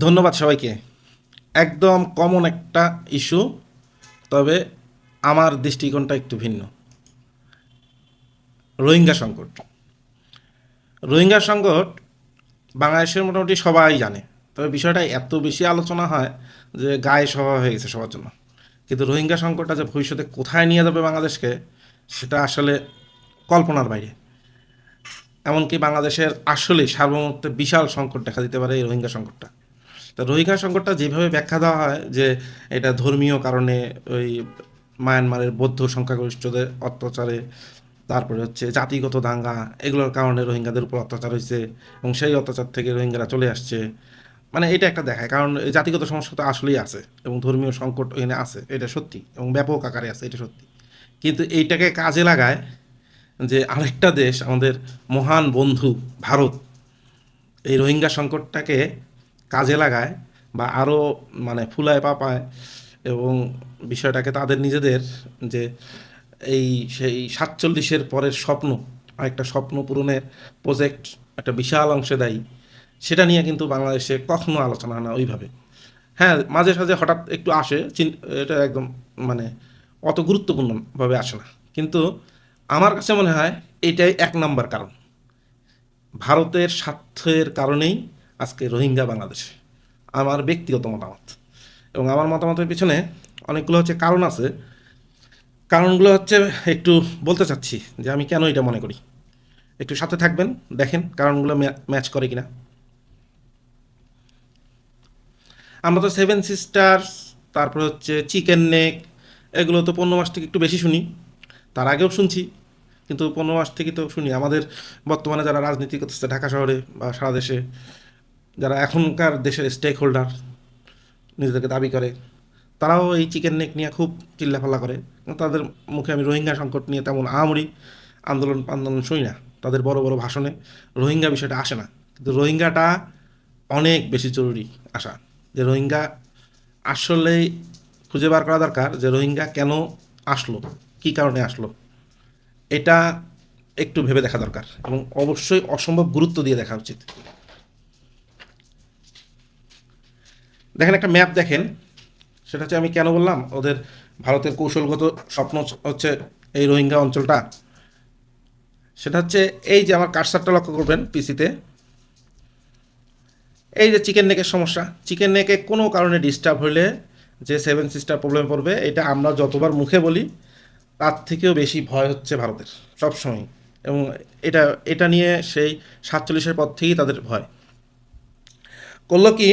ধন্যবাদ সবাইকে। একদম কমন একটা ইস্যু, তবে আমার দৃষ্টিকোণটা একটু ভিন্ন। রোহিঙ্গা সংকট। রোহিঙ্গা সংকট বাংলাদেশের মোটামুটি সবাই জানে, তবে বিষয়টা এত বেশি আলোচনা হয় যে গায়ে সভা হয়ে গেছে সবার জন্য। কিন্তু রোহিঙ্গা সংকটটা যে ভবিষ্যতে কোথায় নিয়ে যাবে বাংলাদেশকে, সেটা আসলে কল্পনার বাইরে। এমনকি বাংলাদেশের আসলেই সার্বভৌমত্বে বিশাল সংকট দেখা দিতে পারে এই রোহিঙ্গা সংকটটা। তা রোহিঙ্গা সংকটটা যেভাবে ব্যাখ্যা দেওয়া হয় যে এটা ধর্মীয় কারণে, ওই মায়ানমারের বৌদ্ধ সংখ্যাগরিষ্ঠদের অত্যাচারে, তারপরে হচ্ছে জাতিগত দাঙ্গা, এগুলোর কারণে রোহিঙ্গাদের উপর অত্যাচার হয়েছে এবং সেই অত্যাচার থেকে রোহিঙ্গারা চলে আসছে, মানে এটা একটা দেখায়। কারণ এই জাতিগত সমস্যা তো আসলেই আছে এবং ধর্মীয় সংকট এখানে আছে, এটা সত্যি, এবং ব্যাপক আকারে আছে, এটা সত্যি। কিন্তু এইটাকে কাজে লাগায় যে আরেকটা দেশ, আমাদের মহান বন্ধু ভারত, এই রোহিঙ্গা সংকটটাকে কাজে লাগায় বা আরও মানে ফুলায় পাপায়, এবং বিষয়টাকে তাদের নিজেদের যে এই সেই 47-এর পরের স্বপ্ন, আরেকটা স্বপ্ন পূরণের প্রজেক্ট একটা বিশাল অংশে দায়ী। সেটা নিয়ে কিন্তু বাংলাদেশে কখনো আলোচনা হয় না ওইভাবে। হ্যাঁ, মাঝে সাঝে হঠাৎ একটু আসে, এটা একদম মানে অত গুরুত্বপূর্ণভাবে আসে না। কিন্তু আমার কাছে মনে হয় এটাই এক নম্বর কারণ। ভারতের স্বার্থের কারণেই আজকে রোহিঙ্গা বাংলাদেশে, আমার ব্যক্তিগত মতামত। এবং আমার মতামতের পিছনে অনেকগুলো হচ্ছে কারণ আছে। কারণগুলো হচ্ছে একটু বলতে চাচ্ছি যে আমি কেন এটা মনে করি। একটু সাথে থাকবেন, দেখেন কারণগুলো ম্যাচ করে কিনা। আমরা তো সেভেন সিস্টার্স, তারপর হচ্ছে চিকেন নেক, এগুলো তো 15 মাস থেকে একটু বেশি শুনি। তার আগেও শুনছি, কিন্তু 15 মাস থেকে তো শুনি। আমাদের বর্তমানে যারা রাজনীতি করতেছে ঢাকা শহরে বা সারা দেশে, যারা এখনকার দেশের স্টেক হোল্ডার নিজেদেরকে দাবি করে, তারাও এই চিকেন নেক নিয়ে খুব চিল্লাফাল্লা করে। তাদের মুখে আমি রোহিঙ্গা সংকট নিয়ে তেমন আহামরি আন্দোলন শুনি না। তাদের বড় বড় ভাষণে রোহিঙ্গা বিষয়টা আসে না। কিন্তু রোহিঙ্গাটা অনেক বেশি জরুরি আসা। যে রোহিঙ্গা আসলেই খুঁজে বার করা দরকার যে রোহিঙ্গা কেন আসলো, কী কারণে আসলো, এটা একটু ভেবে দেখা দরকার এবং অবশ্যই অসম্ভব গুরুত্ব দিয়ে দেখা উচিত। দেখেন, একটা ম্যাপ দেখেন, সেটা হচ্ছে আমি কেন বললাম ওদের ভারতের কৌশলগত স্বপ্ন হচ্ছে এই রোহিঙ্গা অঞ্চলটা। সেটা হচ্ছে এই যে আমার কারসারটা লক্ষ্য করবেন পিসিতে, এই যে চিকেন নেকের সমস্যা, চিকেন নেকে কোনো কারণে ডিস্টার্ব হলে যে সেভেন সিস্টার প্রবলেম পড়বে, এটা আমরা যতবার মুখে বলি তার থেকেও বেশি ভয় হচ্ছে ভারতের সবসময়। এবং এটা এটা নিয়ে সেই 47-এর পর থেকেই তাদের ভয়। করলো কি,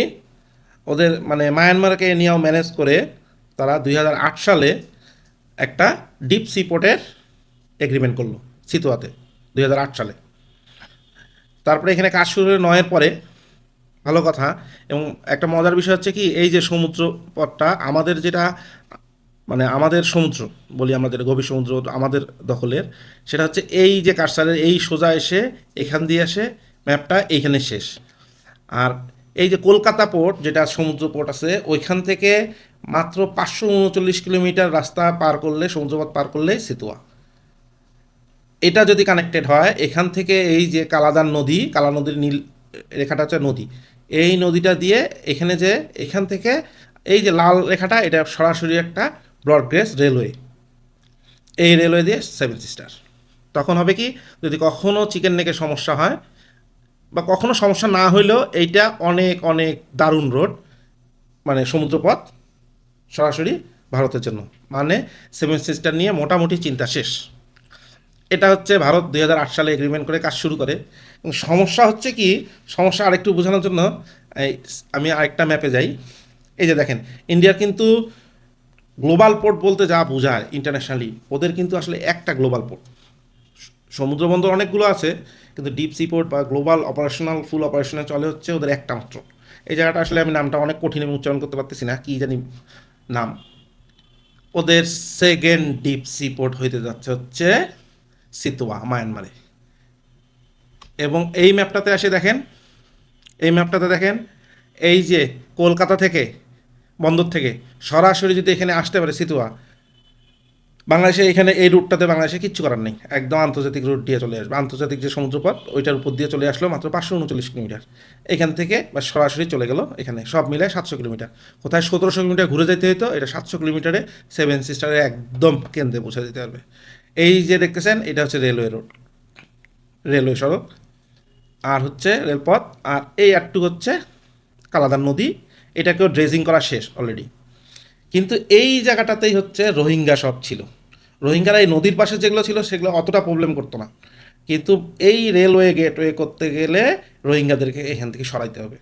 ওদের মানে মায়ানমারকে নিয়েও ম্যানেজ করে তারা 2008 সালে একটা ডিপ সি পোর্টের এগ্রিমেন্ট করলো সিতুয়াতে, 2008 সালে। তারপরে এখানে কাজ শুরু হলো 9-এর পরে, ভালো কথা। এবং একটা মজার বিষয় হচ্ছে কি, এই যে সমুদ্র পথটা আমাদের যেটা, মানে আমাদের সমুদ্র বলি, আমাদের গভীর সমুদ্র আমাদের দখলের, সেটা হচ্ছে এই যে কারসারের এই সোজা এসে এখান দিয়ে এসে ম্যাপটা এইখানে শেষ। আর এই যে কলকাতা পোর্ট, যেটা সমুদ্র পোর্ট আছে, ওইখান থেকে মাত্র 539 কিলোমিটার রাস্তা পার করলে, সমুদ্রপথ পার করলে সিতুয়া। এটা যদি কানেক্টেড হয় এখান থেকে, এই যে কালাদান নদী, কালা নদীর নীল রেখাটা হচ্ছে নদী, এই নদীটা দিয়ে এখানে যে এখান থেকে এই যে লাল রেখাটা, এটা সরাসরি একটা ব্রডগেজ রেলওয়ে, এই রেলওয়ে দিয়ে সেভেন সিস্টার। তখন হবে কি, যদি কখনো চিকেন নেকের সমস্যা হয় বা কখনো সমস্যা না হইলেও, এইটা অনেক অনেক দারুণ রোড, মানে সমুদ্রপথ সরাসরি ভারতের জন্য, মানে সেভেন সিস্টার নিয়ে মোটামুটি চিন্তা শেষ। এটা হচ্ছে ভারত 2008 সালে এগ্রিমেন্ট করে কাজ শুরু করে। এবং সমস্যা হচ্ছে কি, সমস্যা আরেকটু বোঝানোর জন্য এই আমি আরেকটা ম্যাপে যাই। এই যে দেখেন, ইন্ডিয়ার কিন্তু গ্লোবাল পোর্ট বলতে যা বোঝায় ইন্টারন্যাশনালি, ওদের কিন্তু আসলে একটা গ্লোবাল পোর্ট। সমুদ্র বন্দর অনেকগুলো আছে, কিন্তু ডিপ সি পোর্ট বা গ্লোবাল অপারেশনাল ফুল অপারেশনে চলে হচ্ছে ওদের একটা মাত্র। এই জায়গাটা আসলে আমি নামটা অনেক কঠিন, আমি উচ্চারণ করতে পারতেছি না, কী জানি নাম। ওদের সেকেন্ড ডিপ সি পোর্ট হইতে যাচ্ছে হচ্ছে সিতুয়া, মায়ানমারে। এবং এই ম্যাপটাতে আসে দেখেন, এই ম্যাপটাতে দেখেন, এই যে কলকাতা থেকে, বন্দর থেকে সরাসরি যদি এখানে আসতে পারে সিতুয়া, বাংলাদেশে এখানে এই রুটটাতে বাংলাদেশে কিচ্ছু করার নেই, একদম আন্তর্জাতিক রুট দিয়ে চলে আসবে, আন্তর্জাতিক যে সমুদ্রপথ ওইটার উপর দিয়ে চলে আসলো মাত্র 539 কিলোমিটার, এখান থেকে বা সরাসরি চলে গেল এখানে, সব মিলায় 700 কিলোমিটার। কোথায় 1700 কিলোমিটার ঘুরে যেতে হতো, এটা 700 কিলোমিটারে সেভেন সিস্টারের একদম কেন্দ্রে পৌঁছে দিতে পারবে। এই যে দেখতেছেন এটা হচ্ছে রেলওয়ে রোড, রেলওয়ে সড়ক, আর হচ্ছে রেলপথ, আর এই একটু হচ্ছে কালাদান নদী, এটাকেও ড্রেজিং করা শেষ অলরেডি। কিন্তু এই জায়গাটাতেই হচ্ছে রোহিঙ্গা সব ছিল। রোহিঙ্গারা এই নদীর পাশে যেগুলো ছিল সেগুলো অতটা প্রবলেম করতো না, কিন্তু এই রেলওয়ে গেটওয়ে করতে গেলে রোহিঙ্গাদেরকে এখান থেকে সরাইতে হবে।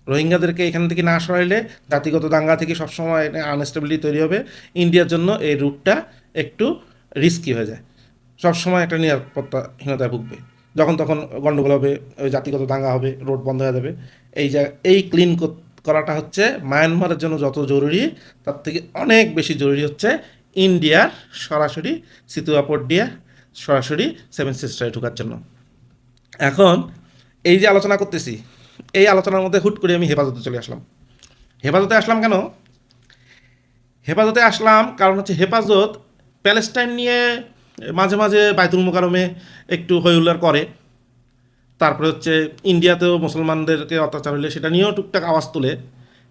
রোহিঙ্গাদেরকে এখান থেকে না সরাইলে জাতিগত দাঙ্গা থেকে সবসময় আনস্টেবিলিটি তৈরি হবে। ইন্ডিয়ার জন্য এই রুটটা একটু রিস্কি হয়ে যায়, সবসময় একটা নিরাপত্তাহীনতায় ভুগবে, যখন তখন গণ্ডগোল হবে, ওই জাতিগত দাঙ্গা হবে, রোড বন্ধ হয়ে যাবে। এই ক্লিন করাটা হচ্ছে মায়ানমারের জন্য যত জরুরি তার থেকে অনেক বেশি জরুরি হচ্ছে ইন্ডিয়ার সরাসরি সিতুয়া পোর্ট দিয়ে সরাসরি সেভেন সিস্টারে ঢোকার জন্য। এখন এই যে আলোচনা করতেছি, এই আলোচনার মধ্যে হুট করে আমি হেফাজতে চলে আসলাম। হেফাজতে আসলাম কেন? হেফাজতে আসলাম কারণ হচ্ছে হেফাজত প্যালেস্টাইন নিয়ে মাঝে মাঝে বাইতুল মোকারমে একটু হইহুল্লার করে, তারপরে হচ্ছে ইন্ডিয়াতেও মুসলমানদেরকে অত্যাচার হলে সেটা নিয়েও টুকটাক আওয়াজ তোলে,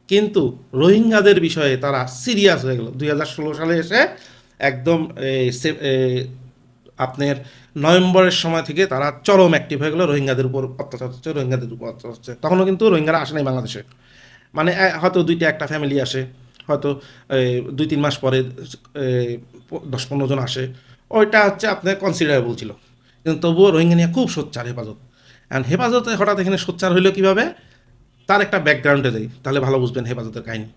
কিন্তু রোহিঙ্গাদের বিষয়ে তারা সিরিয়াস হয়ে গেল 2016 সালে এসে একদম আপনার নভেম্বরের সময় থেকে তারা চরম অ্যাক্টিভ হয়ে গেলো, রোহিঙ্গাদের উপর অত্যাচার হচ্ছে, রোহিঙ্গাদের উপর অত্যাচার হচ্ছে। তখনও কিন্তু রোহিঙ্গারা আসে নাই বাংলাদেশে, মানে হয়তো দুইটা একটা ফ্যামিলি আসে, হয়তো 2-3 মাস পরে 10-15 জন আসে, ওইটা হচ্ছে আপনার কনসিডারেবল ছিল, কিন্তু তবুও রোহিঙ্গা নিয়ে খুব সোচ্চার হেফাজত। অ্যান্ড হেফাজতে হঠাৎ এখানে সোচ্চার হইলো কীভাবে, তার একটা ব্যাকগ্রাউন্ডে যাই তাহলে ভালো বুঝবেন হেফাজতের কাহিনী।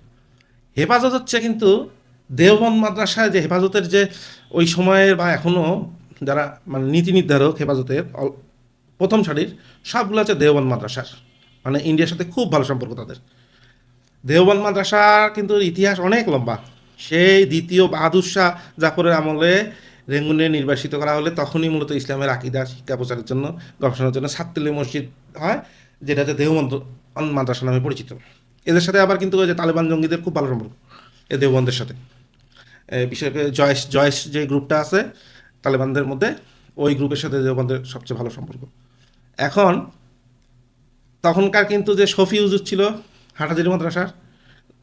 হেফাজত হচ্ছে কিন্তু দেওবন্দ মাদ্রাসায় যে হেফাজতের যে ওই সময়ের বা এখনও যারা মানে নীতি নির্ধারক হেফাজতের প্রথম সারির সবগুলো হচ্ছে দেওবন্দ মাদ্রাসার, মানে ইন্ডিয়ার সাথে খুব ভালো সম্পর্ক তাদের। দেওবন্দ মাদ্রাসা কিন্তু ইতিহাস অনেক লম্বা, সেই দ্বিতীয় বাহাদুর শাহ জাফরের আমলে রেঙ্গুনে নির্বাসিত করা হলে তখনই মূলত ইসলামের আকিদা শিক্ষা প্রচারের জন্য গবেষণার জন্য ছাত্রলীগ মসজিদ হয়, যেটা হচ্ছে দেওবন্দ মাদ্রাসা নামে পরিচিত। এদের সাথে আবার কিন্তু ওই যে তালেবান জঙ্গিদের খুব ভালো সম্পর্ক এ দেওবন্দের সাথে, বিশেষ করে জয়েশ জয়েশ যে গ্রুপটা আছে তালেবানদের মধ্যে, ওই গ্রুপের সাথে দেওবন্দের সবচেয়ে ভালো সম্পর্ক। এখন তখনকার কিন্তু যে শফি হুজুর ছিল হাটাজারি মাদ্রাসার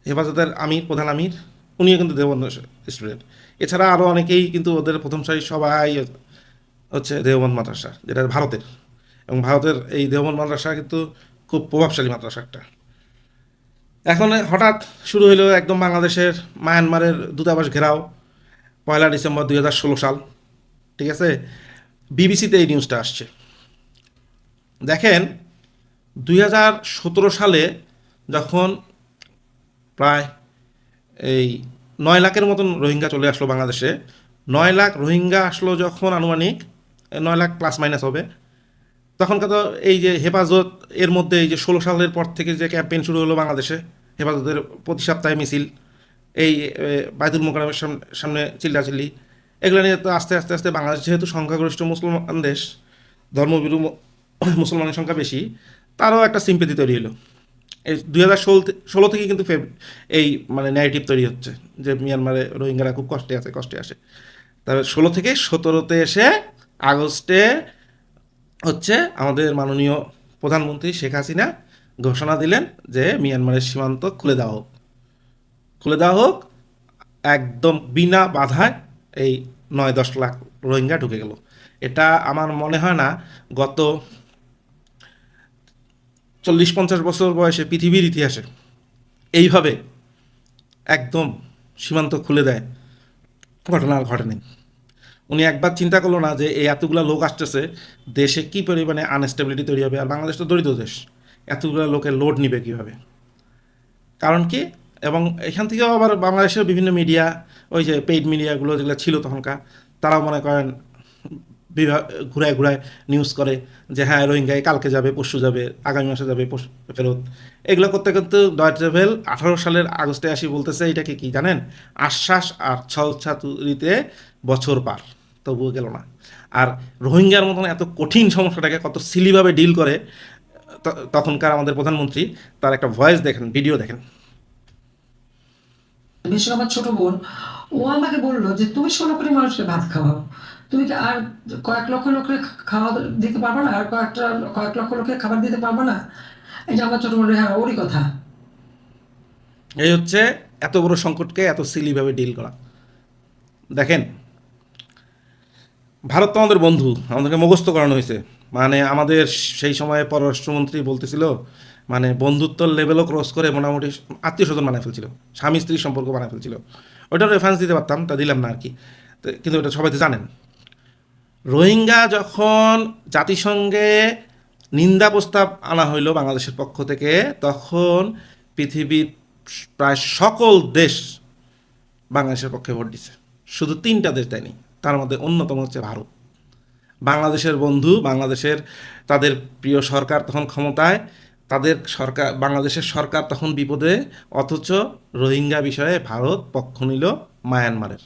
হেফাজতের আমির, প্রধান আমির, উনিও কিন্তু দেওবন্দ স্টুডেন্ট। এছাড়া আরও অনেকেই কিন্তু ওদের প্রথম সারি সবাই হচ্ছে দেওবন্দ মাদ্রাসা, যেটা ভারতের, এবং ভারতের এই দেওবন্দ মাদ্রাসা কিন্তু খুব প্রভাবশালী মাদ্রাসা একটা। এখন হঠাৎ শুরু হইলো একদম বাংলাদেশের মায়ানমারের দূতাবাস ঘেরাও, 1 ডিসেম্বর 2016 সাল, ঠিক আছে? বিবিসিতে এই নিউজটা আসছে। দেখেন 2017 সালে যখন প্রায় এই 9 লাখের মতন রোহিঙ্গা চলে আসলো বাংলাদেশে, 9 লাখ রোহিঙ্গা আসলো যখন, আনুমানিক 9 লাখ প্লাস মাইনাস হবে, তখনকার তো এই যে হেফাজত এর মধ্যে এই যে 16 সালের পর থেকে যে ক্যাম্পেইন শুরু হলো বাংলাদেশে, হেফাজতের প্রতি সপ্তাহে মিছিল, এই বাইতুল মোকাররমের সামনে চিল্লাচিল্লি, এগুলো নিয়ে তো আস্তে আস্তে আস্তে বাংলাদেশ যেহেতু সংখ্যাগরিষ্ঠ মুসলমান দেশ, ধর্মবিরু মুসলমানের সংখ্যা বেশি, তারও একটা সিম্পেথি তৈরি হলো। এই 2016 থেকে কিন্তু এই মানে ন্যারেটিভ তৈরি হচ্ছে যে মিয়ানমারে রোহিঙ্গারা খুব কষ্টে আছে, কষ্টে আসে। তবে 16 থেকে 17-তে এসে আগস্টে হচ্ছে আমাদের মাননীয় প্রধানমন্ত্রী শেখ হাসিনা ঘোষণা দিলেন যে মিয়ানমারের সীমান্ত খুলে দেওয়া হোক, খুলে দেওয়া হোক, একদম বিনা বাধায় এই 9-10 লাখ রোহিঙ্গা ঢুকে গেল। এটা আমার মনে হয় না গত 40-50 বছর বয়সে পৃথিবীর ইতিহাসে এইভাবে একদম সীমান্ত খুলে দেয় ঘটনা আর ঘটেনি। উনি একবার চিন্তা করলো না যে এই এতগুলো লোক আসতেছে, দেশে কী পরিমাণে আনস্টেবিলিটি তৈরি হবে, আর বাংলাদেশ তো দরিদ্র দেশ, এতগুলো লোকের লোড নিবে কীভাবে, কারণ কি? এবং এখান থেকেও আবার বাংলাদেশের বিভিন্ন মিডিয়া, ওই যে পেইড মিডিয়াগুলো যেগুলো ছিল তখনকার, তারাও মনে করেন ঘুরায় ঘুরায় নিউজ করে যে হ্যাঁ রোহিঙ্গায় কালকে যাবে, পরশু যাবে, আগামী মাসে যাবে ফেরত। এগুলো করতে করতে ডয়েচে ভেল 18 সালের আগস্টে আসি বলতেছে এটাকে কি জানেন, আশ্বাস আর ছলছাতুরিতে বছর পার, তবুও গেল না। আর রোহিঙ্গার মতন এত কঠিন সমস্যাটাকে কত সিলিভাবে ডিল করে তখনকার আমাদের প্রধানমন্ত্রী, তার একটা ভয়েস দেখেন, ভিডিও দেখেন। বিশেষ করে আমার ছোট বোন, ও আমাকে বললো যে তুমি 16 কোটি মানুষকে ভাত খাওয়াও, তুমি কি আর কয়েক লক্ষ লোকের খাওয়া দিতে পারবে না, আর কয়েক লক্ষ লোকের খাবার দিতে পারবে না? এটা আমার ছোট বোন, হ্যাঁ ওরই কথা। এই হচ্ছে এত বড় সংকটকে এত সিলিভাবে ডিল করা। দেখেন, ভারত তো আমাদের বন্ধু, আমাদেরকে মুখস্থ করানো হয়েছে। মানে আমাদের সেই সময়ে পররাষ্ট্রমন্ত্রী বলতেছিল, মানে বন্ধুত্বর লেভেলও ক্রস করে মোটামুটি আত্মীয় স্বজন বানায় ফেলছিল, স্বামী স্ত্রীর সম্পর্ক বানায় ফেলছিল। ওইটার রেফারেন্স দিতে পারতাম, তা দিলাম না আর কি। কিন্তু এটা সবাই তো জানেন। রোহিঙ্গা যখন জাতিসংঘে নিন্দা প্রস্তাব আনা হইল বাংলাদেশের পক্ষ থেকে, তখন পৃথিবীর প্রায় সকল দেশ বাংলাদেশের পক্ষে ভোট দিছে। শুধু 3টা দেশ দেয়নি, তার মধ্যে অন্যতম হচ্ছে ভারত। বাংলাদেশের বন্ধু, বাংলাদেশের তাদের প্রিয় সরকার তখন ক্ষমতায়, তাদের সরকার, বাংলাদেশের সরকার তখন বিপদে, অথচ রোহিঙ্গা বিষয়ে ভারত পক্ষ নিল মায়ানমারের।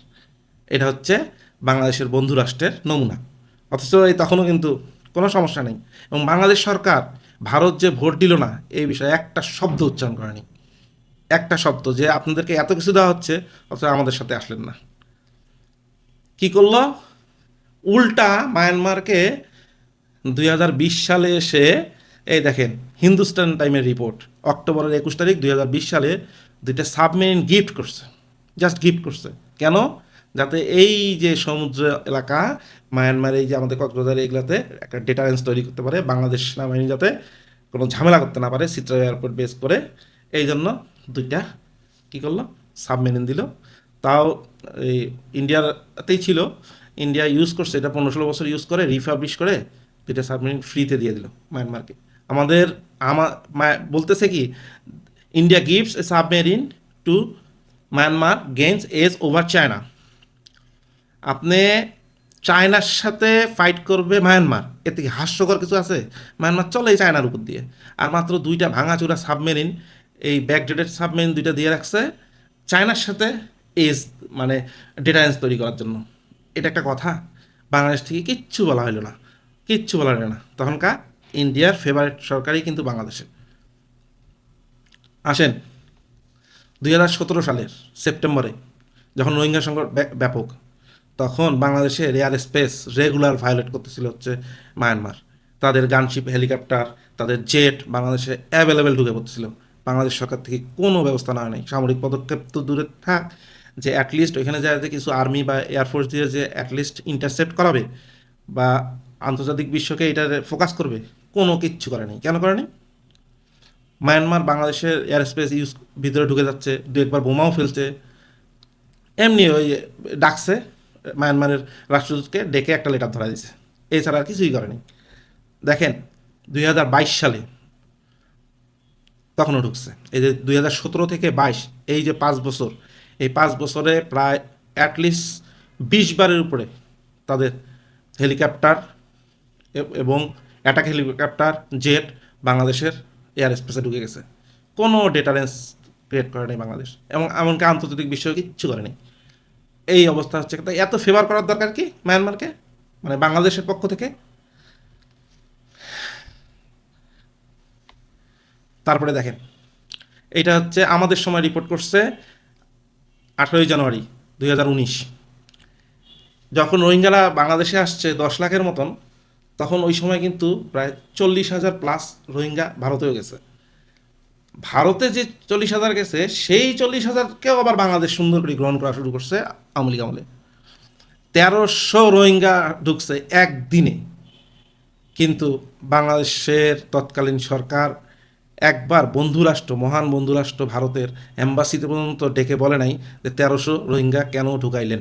এটা হচ্ছে বাংলাদেশের বন্ধু রাষ্ট্রের নমুনা। অথচ এই তখনও কিন্তু কোনো সমস্যা নেই। এবং বাংলাদেশ সরকার ভারত যে ভোট দিল না এই বিষয়ে একটা শব্দ উচ্চারণ করেনি। একটা শব্দ যে আপনাদেরকে এত কিছু দেওয়া হচ্ছে অথচ আমাদের সাথে আসলেন না। কি করলো? উল্টা মায়ানমারকে 2020 সালে এসে, এই দেখেন হিন্দুস্তান টাইমের রিপোর্ট, অক্টোবরের 21 তারিখ 2020 সালে 2টা সাবমেরিন গিফট করছে। জাস্ট গিফট করছে। কেন? যাতে এই যে সমুদ্র এলাকা, মায়ানমার, এই যে আমাদের কক্সবাজার, এগুলাতে একটা ডেটারেন্স তৈরি করতে পারে, বাংলাদেশ সেনাবাহিনী যাতে কোনো ঝামেলা করতে না পারে চিত্রা এয়ারপোর্ট বেস করে। এই জন্য 2টা কী করলো? সাবমেরিন দিল। তাও এই ইন্ডিয়াতেই ছিল, ইন্ডিয়া ইউজ করছে এটা, 15-16 বছর ইউজ করে রিফাবলিশ করে 2টা সাবমেরিন ফ্রিতে দিয়ে দিল মায়ানমারকে। আমাদের বলতেছে কি, India gives a submarine to Myanmar gains edge over China. আপনি চায়নার সাথে ফাইট করবে মায়ানমার, এতে কি হাস্যকর কিছু আছে? মায়ানমার চলে চায়নার উপর দিয়ে, আর মাত্র 2টা ভাঙাচোরা সাবমেরিন, এই ব্যাকডেটেড সাবমেরিন 2টা দিয়ে রাখছে চায়নার সাথে এজ, মানে ডেটারেন্স তৈরি করার জন্য। এটা একটা কথা? বাংলাদেশ থেকে কিচ্ছু বলা হলো না, কিচ্ছু বলা হলো না। তখনকার ইন্ডিয়ার ফেভারিট সরকারই কিন্তু বাংলাদেশে। আসেন 2017 সালের সেপ্টেম্বরে, যখন রোহিঙ্গা সংকট ব্যাপক, তখন বাংলাদেশে এয়ার স্পেস রেগুলার ভায়োলেট করতেছিল হচ্ছে মায়ানমার। তাদের গানশিপ, হেলিকপ্টার, তাদের জেট বাংলাদেশে অ্যাভেলেবেল ঢুকে পড়তেছিল। বাংলাদেশ সরকার থেকে কোনো ব্যবস্থা নেওয়া নেই, সামরিক পদক্ষেপ তো দূরে থাক, যে অ্যাটলিস্ট ওইখানে যায় যে কিছু আর্মি বা এয়ারফোর্স দিয়ে যে অ্যাটলিস্ট ইন্টারসেপ্ট করাবে বা আন্তর্জাতিক বিশ্বকে এটা ফোকাস করবে, কোনো কিচ্ছু করেনি। কেন করেনি? মায়ানমার বাংলাদেশের এয়ার স্পেস ইউজ ভিতরে ঢুকে যাচ্ছে, 2-1বার বোমাও ফেলছে। এমনি ওই ডাকছে, মায়ানমারের রাষ্ট্রদূতকে ডেকে একটা লেটার ধরা দিয়েছে, এছাড়া আর কিছুই করেনি। দেখেন 2022 সালে তখনও ঢুকছে। এই যে 2017 থেকে 22, এই যে 5 বছর, এই 5 বছরে প্রায় অ্যাটলিস্ট 20 বারের উপরে তাদের হেলিকপ্টার এবং অ্যাটাক হেলিকপ্টার, জেট বাংলাদেশের এয়ার স্পেসে ঢুকে গেছে। কোনো ডেটারেন্স ক্রিয়েট করে নেই বাংলাদেশ, এবং এমনকি আন্তর্জাতিক বিষয়ে কিচ্ছু করেনি। এই অবস্থা হচ্ছে, তাই এত ফেভার করার দরকার কি মায়ানমারকে, মানে বাংলাদেশের পক্ষ থেকে? তারপরে দেখেন, এটা হচ্ছে আমাদের সময় রিপোর্ট করছে 18ই জানুয়ারি 2019, যখন রোহিঙ্গারা বাংলাদেশে আসছে 10 লাখের মতন, তখন ওই সময় কিন্তু প্রায় 40,000+ রোহিঙ্গা ভারতেও গেছে। ভারতে যে 40,000 গেছে, সেই 40,000কেও আবার বাংলাদেশ সুন্দর করে গ্রহণ করা শুরু করছে আওয়ামী লীগ আমলে। 1300 রোহিঙ্গা ঢুকছে একদিনে। কিন্তু বাংলাদেশের তৎকালীন সরকার একবার বন্ধুরাষ্ট্র, মহান বন্ধুরাষ্ট্র ভারতের অ্যাম্বাসিতে পর্যন্ত ডেকে বলে নাই যে 1300 রোহিঙ্গা কেন ঢুকাইলেন।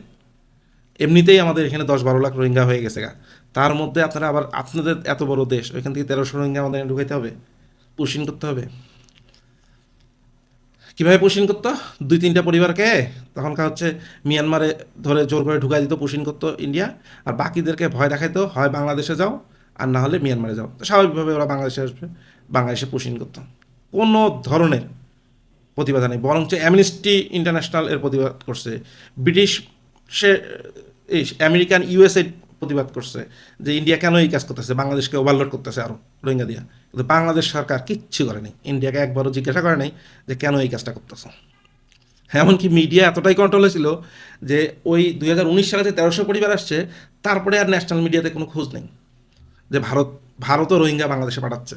এমনিতেই আমাদের এখানে 10-12 লাখ রোহিঙ্গা হয়ে গেছে গা, তার মধ্যে আপনারা আবার, আপনাদের এত বড় দেশ, ওইখান থেকে 1300 রোহিঙ্গা আমাদের ঢুকাইতে হবে, পুশিং করতে হবে। কীভাবে পুশিং করতো? 2-3টা পরিবারকে তখনকার হচ্ছে মিয়ানমারে ধরে জোর করে ঢুকাই দিত, পুশিং করতো ইন্ডিয়া, আর বাকিদেরকে ভয় দেখাইতো, হয় বাংলাদেশে যাও আর না হলে মিয়ানমারে যাও। তো স্বাভাবিকভাবে ওরা বাংলাদেশে আসবে, বাংলাদেশে পুশিং করতো। কোনো ধরনের প্রতিবাদ নেই, বরঞ্চ অ্যামনিস্টি ইন্টারন্যাশনাল এর প্রতিবাদ করছে, ব্রিটিশ, সে এই আমেরিকান, ইউএসএ প্রতিবাদ করছে যে ইন্ডিয়া কেন এই কাজ করতেছে, বাংলাদেশকে ওভারলোড করতেছে আরও রোহিঙ্গা দিয়া। কিন্তু বাংলাদেশ সরকার কিচ্ছু করে নাই, ইন্ডিয়াকে একবারও জিজ্ঞাসা করে নাই যে কেন এই কাজটা করতেছ। এমনকি মিডিয়া এতটাই কন্ট্রোলে ছিল যে ওই 2019 সালে যে 1300 পরিবার আসছে, তারপরে আর ন্যাশনাল মিডিয়াতে কোনো খোঁজ নেই যে ভারতও রোহিঙ্গা বাংলাদেশে পাঠাচ্ছে।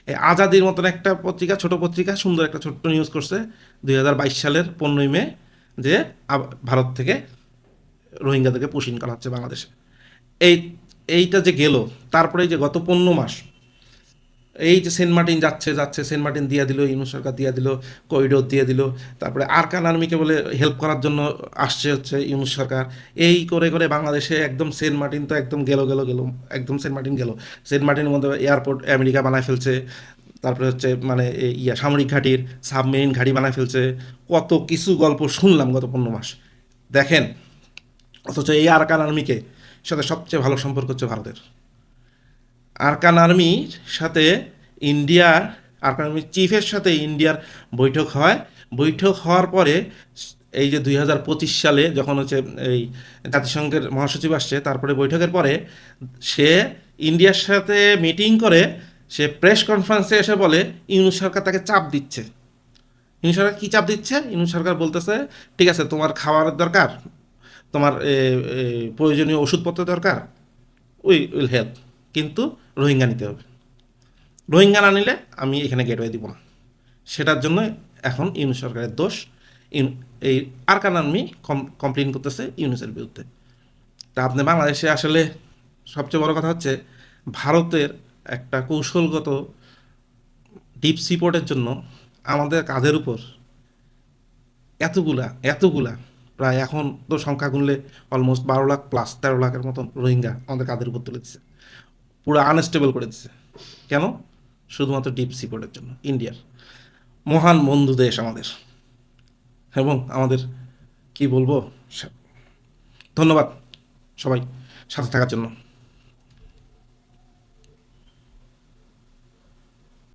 এই আজাদির মতন একটা পত্রিকা, ছোট পত্রিকা, সুন্দর একটা ছোট্ট নিউজ করছে 2022 সালের 15ই মে যে ভারত থেকে রোহিঙ্গাদেরকে পুশিং করা হচ্ছে বাংলাদেশে। এই এইটা যে গেল, তারপরে এই যে গত 15 মাস এই যে সেন্ট মার্টিন যাচ্ছে সেন্ট মার্টিন দিয়ে দিল, ইউনূস সরকার দিয়ে দিল, করিডোর দিয়ে দিল, তারপরে আরকান আর্মিকে বলে হেল্প করার জন্য আসছে হচ্ছে ইউনূস সরকার। এই করে করে বাংলাদেশে একদম সেন্ট মার্টিন তো একদম গেল, একদম সেন্ট মার্টিন গেল। সেন্ট মার্টিনের মধ্যে এয়ারপোর্ট আমেরিকা বানায় ফেলছে, তারপরে হচ্ছে মানে সামরিক ঘাঁটির সাবমেরিন ঘাঁটি বানায় ফেলছে। কত কিছু গল্প শুনলাম গত 15 মাস, দেখেন। অথচ এই আরকান আর্মিকে সাথে সবচেয়ে ভালো সম্পর্ক হচ্ছে ভারতের। আরকান আর্মির সাথে ইন্ডিয়ার, আরকান আর্মির চিফের সাথে ইন্ডিয়ার বৈঠক হয়। বৈঠক হওয়ার পরে এই যে 2025 সালে যখন হচ্ছে এই জাতিসংঘের মহাসচিব আসছে, তারপরে বৈঠকের পরে সে ইন্ডিয়ার সাথে মিটিং করে সে প্রেস কনফারেন্সে এসে বলে ইউনূস সরকার তাকে চাপ দিচ্ছে। ইউনূস সরকার কী চাপ দিচ্ছে? ইউনূস সরকার বলতেছে ঠিক আছে, তোমার খাবারের দরকার, তোমার প্রয়োজনীয় ওষুধপত্র দরকার, উইল হেল্প, কিন্তু রোহিঙ্গা নিতে হবে। রোহিঙ্গা না নিলে আমি এখানে গেটওয়ে দিব না। সেটার জন্য এখন ইউনূস সরকারের দোষ। এই আরকান আর্মি কমপ্লেন করতেছে ইউনূসের বিরুদ্ধে। তা আপনি বাংলাদেশে আসলে সবচেয়ে বড় কথা হচ্ছে ভারতের একটা কৌশলগত ডিপ সি পোর্টের জন্য আমাদের কাঁধের উপর এতগুলা প্রায় এখন তো সংখ্যা গুনলে অলমোস্ট 12 লাখ প্লাস 13 লাখের মতন রোহিঙ্গা আমাদের কাঁধের উপর তুলে দিচ্ছে, পুরো আনস্টেবল করে দিচ্ছে। কেন? শুধুমাত্র ডিপ সি পোর্টের জন্য। ইন্ডিয়ার মহান বন্ধু দেশ আমাদের, এবং আমাদের কি বলবো, ধন্যবাদ সবাই সাথে থাকার জন্য।